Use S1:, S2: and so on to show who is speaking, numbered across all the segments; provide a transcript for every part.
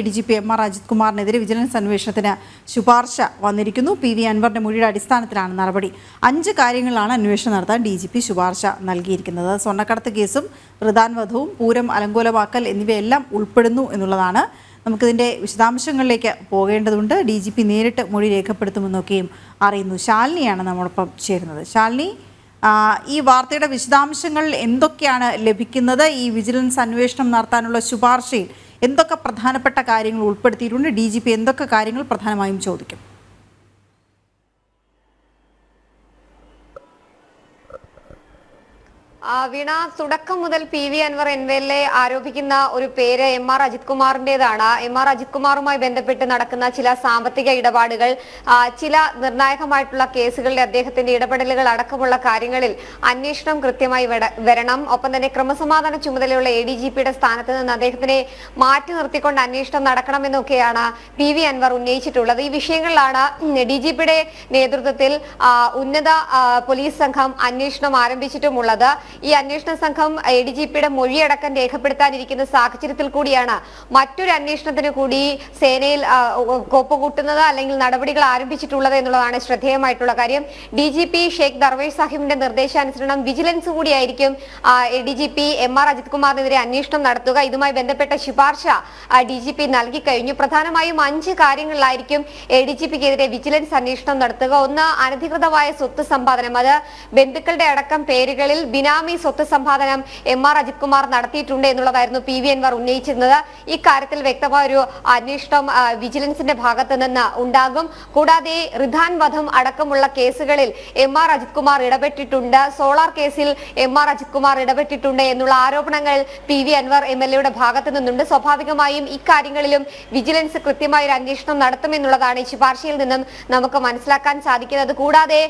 S1: DGP MR Ajith കുമാറിനെതിരെ vigilance അന്വേഷണത്തിന് ശുപാർശ വന്നിരിക്കുന്നു. PV അൻവറിന്റെ മൊഴിയുടെ അടിസ്ഥാനത്തിലാണ് നടപടി. 5 കാര്യങ്ങളാണ് അന്വേഷണം നടത്താൻ DGP ശുപാർശ നൽകിയിരിക്കുന്നത്. സ്വർണ്ണക്കടത്ത് കേസും പ്രധാന വധവും പൂരം അലങ്കോലമാക്കൽ എന്നിവയെല്ലാം ഉൾപ്പെടുന്നു എന്നുള്ളതാണ്. നമുക്കിതിൻ്റെ വിശദാംശങ്ങളിലേക്ക് പോകേണ്ടതുണ്ട്. DGP നേരിട്ട് മൊഴി രേഖപ്പെടുത്തുമെന്നൊക്കെയും അറിയുന്നു. ശാലിനിയാണ് നമ്മോടൊപ്പം ചേരുന്നത്. ശാലിനി, ഈ വാർത്തയുടെ വിശദാംശങ്ങൾ എന്തൊക്കെയാണ് ലഭിക്കുന്നത്? ഈ വിജിലൻസ് അന്വേഷണം നടത്താനുള്ള ശുപാർശയിൽ എന്തൊക്കെ പ്രധാനപ്പെട്ട കാര്യങ്ങൾ ഉൾപ്പെടുത്തിയിട്ടുണ്ട്? DGP എന്തൊക്കെ കാര്യങ്ങൾ പ്രധാനമായും ചോദിക്കും?
S2: വീണ, തുടക്കം മുതൽ PV അൻവർ എൻവെല്ലെ ആരോപിക്കുന്ന ഒരു പേര് MR അജിത് കുമാറിൻ്റെതാണ്. MR അജിത് കുമാറുമായി ബന്ധപ്പെട്ട് നടക്കുന്ന ചില സാമ്പത്തിക ഇടപാടുകൾ, ചില നിർണായകമായിട്ടുള്ള കേസുകളിൽ അദ്ദേഹത്തിന്റെ ഇടപെടലുകൾ അടക്കമുള്ള കാര്യങ്ങളിൽ അന്വേഷണം കൃത്യമായി വരണം. ഒപ്പം തന്നെ ക്രമസമാധാന ചുമതലയുള്ള ADGPയുടെ സ്ഥാനത്ത് നിന്ന് അദ്ദേഹത്തിനെ മാറ്റി നിർത്തിക്കൊണ്ട് അന്വേഷണം നടക്കണമെന്നൊക്കെയാണ് PV അൻവർ ഉന്നയിച്ചിട്ടുള്ളത്. ഈ വിഷയങ്ങളിലാണ് DGPയുടെ നേതൃത്വത്തിൽ ഉന്നത പോലീസ് സംഘം അന്വേഷണം ആരംഭിച്ചിട്ടുമുള്ളത്. ഈ അന്വേഷണ സംഘം ADGPയുടെ മൊഴിയടക്കം രേഖപ്പെടുത്താനിരിക്കുന്ന സാഹചര്യത്തിൽ കൂടിയാണ് മറ്റൊരു അന്വേഷണത്തിന് കൂടി സേനയിൽ കോപ്പുകൂട്ടുന്നത് അല്ലെങ്കിൽ നടപടികൾ ആരംഭിച്ചിട്ടുള്ളത് എന്നുള്ളതാണ് ശ്രദ്ധേയമായിട്ടുള്ള കാര്യം. DGP ഷെയ്ഖ് ദർവേഷ് സാഹിബിന്റെ നിർദ്ദേശാനുസരണം വിജിലൻസ് കൂടിയായിരിക്കും ADGP MR അജിത് കുമാറിനെതിരെ അന്വേഷണം നടത്തുക. ഇതുമായി ബന്ധപ്പെട്ട ശുപാർശ DGP നൽകി കഴിഞ്ഞു. പ്രധാനമായും 5 കാര്യങ്ങളിലായിരിക്കും ADGPക്കെതിരെ വിജിലൻസ് അന്വേഷണം നടത്തുക. ഒന്ന്, അനധികൃതമായ സ്വത്ത് സമ്പാദനം. അത് ബന്ധുക്കളുടെ അടക്കം പേരുകളിൽ ബിനാമി സ്വത്ത് സമ്പാദനം MR അജിത് കുമാർ നടത്തിയിട്ടുണ്ട് എന്നുള്ളതായിരുന്നു PV അൻവർ ഉന്നയിച്ചിരുന്നത്. ഇക്കാര്യത്തിൽ വ്യക്തമായ ഒരു അന്വേഷണം വിജിലൻസിന്റെ ഭാഗത്ത് നിന്ന് ഉണ്ടാകും. കൂടാതെ റിധാൻ വധം അടക്കമുള്ള കേസുകളിൽ MR അജിത് കുമാർ ഇടപെട്ടിട്ടുണ്ട്, സോളാർ കേസിൽ MR അജിത് കുമാർ ഇടപെട്ടിട്ടുണ്ട് എന്നുള്ള ആരോപണങ്ങൾ PV അൻവർ MLAയുടെ ഭാഗത്ത് നിന്നുണ്ട്. സ്വാഭാവികമായും ഇക്കാര്യങ്ങളിലും വിജിലൻസ് കൃത്യമായ ഒരു അന്വേഷണം നടത്തുമെന്നുള്ളതാണ് ഈ ശുപാർശയിൽ നിന്നും നമുക്ക് മനസ്സിലാക്കാൻ സാധിക്കുന്നത്. കൂടാതെ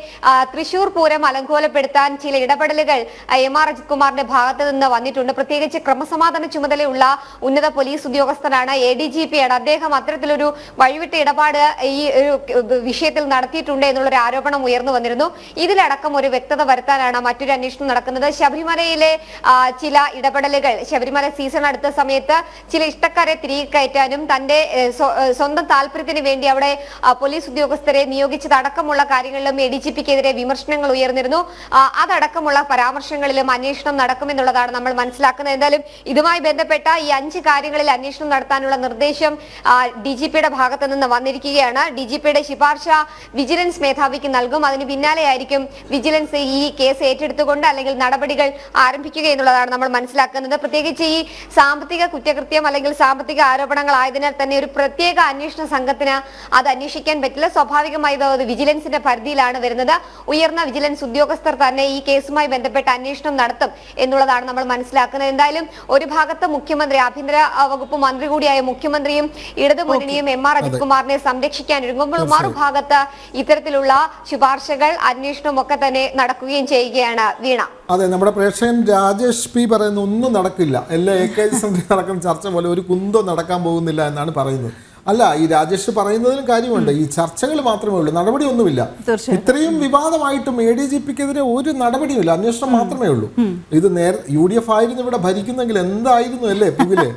S2: തൃശൂർ പൂരം അലങ്കോലപ്പെടുത്താൻ ചില ഇടപെടലുകൾ MR അജിത് കുമാറിന്റെ ഭാഗത്ത് നിന്ന് വന്നിട്ടുണ്ട്. പ്രത്യേകിച്ച് ക്രമസമാധാന ചുമതലയുള്ള ഉന്നത പോലീസ് ഉദ്യോഗസ്ഥനാണ്, ADGPയാണ്. അദ്ദേഹം അത്തരത്തിലൊരു വഴിവിട്ട ഇടപാട് ഈ ഒരു വിഷയത്തിൽ നടത്തിയിട്ടുണ്ട് എന്നുള്ളൊരു ആരോപണം ഉയർന്നു വന്നിരുന്നു. ഇതിലടക്കം ഒരു വ്യക്തത വരുത്താനാണ് മറ്റൊരു അന്വേഷണം നടക്കുന്നത്. ശബരിമലയിലെ ചില ഇടപെടലുകൾ, ശബരിമല സീസൺ അടുത്ത സമയത്ത് ചില ഇഷ്ടക്കാരെ തിരികെ കയറ്റാനും തന്റെ സ്വന്തം താല്പര്യത്തിന് വേണ്ടി അവിടെ പോലീസ് ഉദ്യോഗസ്ഥരെ നിയോഗിച്ചതടക്കമുള്ള കാര്യങ്ങളിലും ADGPക്കെതിരെ വിമർശനങ്ങൾ ഉയർന്നിരുന്നു. അതടക്കമുള്ള പരാമർശങ്ങളിലും അന്വേഷണം നടക്കുമെന്നുള്ളതാണ് നമ്മൾ മനസ്സിലാക്കുന്നത്. എന്തായാലും ഇതുമായി ബന്ധപ്പെട്ട ഈ 5 കാര്യങ്ങളിൽ അന്വേഷണം നടത്താനുള്ള നിർദ്ദേശം DGPയുടെ ഭാഗത്ത് നിന്ന് വന്നിരിക്കുകയാണ്. DGPയുടെ ശുപാർശ വിജിലൻസ് മേധാവിക്ക് നൽകും. അതിന് പിന്നാലെയായിരിക്കും വിജിലൻസ് ഈ കേസ് ഏറ്റെടുത്തുകൊണ്ട് അല്ലെങ്കിൽ നടപടികൾ ആരംഭിക്കുക എന്നുള്ളതാണ് നമ്മൾ മനസ്സിലാക്കുന്നത്. പ്രത്യേകിച്ച് ഈ സാമ്പത്തിക കുറ്റകൃത്യം അല്ലെങ്കിൽ സാമ്പത്തിക ആരോപണങ്ങൾ ആയതിനാൽ തന്നെ ഒരു പ്രത്യേക അന്വേഷണ സംഘത്തിന് അത് അന്വേഷിക്കാൻ പറ്റില്ല. സ്വാഭാവികമായി അത് വിജിലൻസിന്റെ പരിധിയിലാണ് വരുന്നത്. ഉയർന്ന വിജിലൻസ് ഉദ്യോഗസ്ഥർ തന്നെ ഈ കേസുമായി ബന്ധപ്പെട്ട അന്വേഷണം നടത്തും എന്നുള്ളതാണ് നമ്മൾ മനസ്സിലാക്കുന്നത്. എന്തായാലും ഒരു ഭാഗത്ത് മുഖ്യമന്ത്രി, ആഭ്യന്തര വകുപ്പ് മന്ത്രി കൂടിയായ മുഖ്യമന്ത്രിയും ഇടതുമുന്നണിയും MR അജിത് കുമാറിനെ സംരക്ഷിക്കാൻ ഒരുങ്ങുമ്പോൾ മറുഭാഗത്ത് ഇത്തരത്തിലുള്ള ശുപാർശകൾ, അന്വേഷണവും ഒക്കെ തന്നെ നടക്കുകയും ചെയ്യുകയാണ്. വീണ,
S3: അതെ, നമ്മുടെ പ്രേക്ഷകൻ രാജേഷ് P പറയുന്ന ഒന്നും നടക്കില്ല, എല്ലാ AKG നടക്കുന്ന ചർച്ച പോലെ ഒരു കുന്തോ നടക്കാൻ പോകുന്നില്ല എന്നാണ് പറയുന്നത്. അല്ല, ഈ രാജേഷ് പറയുന്നതിനും കാര്യമുണ്ട്. ഈ ചർച്ചകൾ മാത്രമേ ഉള്ളൂ, നടപടിയൊന്നുമില്ല. ഇത്രയും വിവാദമായിട്ടും ADGPക്കെതിരെ ഒരു നടപടിയുമില്ല, അന്വേഷണം മാത്രമേ ഉള്ളൂ. ഇത് UDF ആയിരുന്നു ഇവിടെ ഭരിക്കുന്നെങ്കിൽ എന്തായിരുന്നു അല്ലേ പിവിലെ?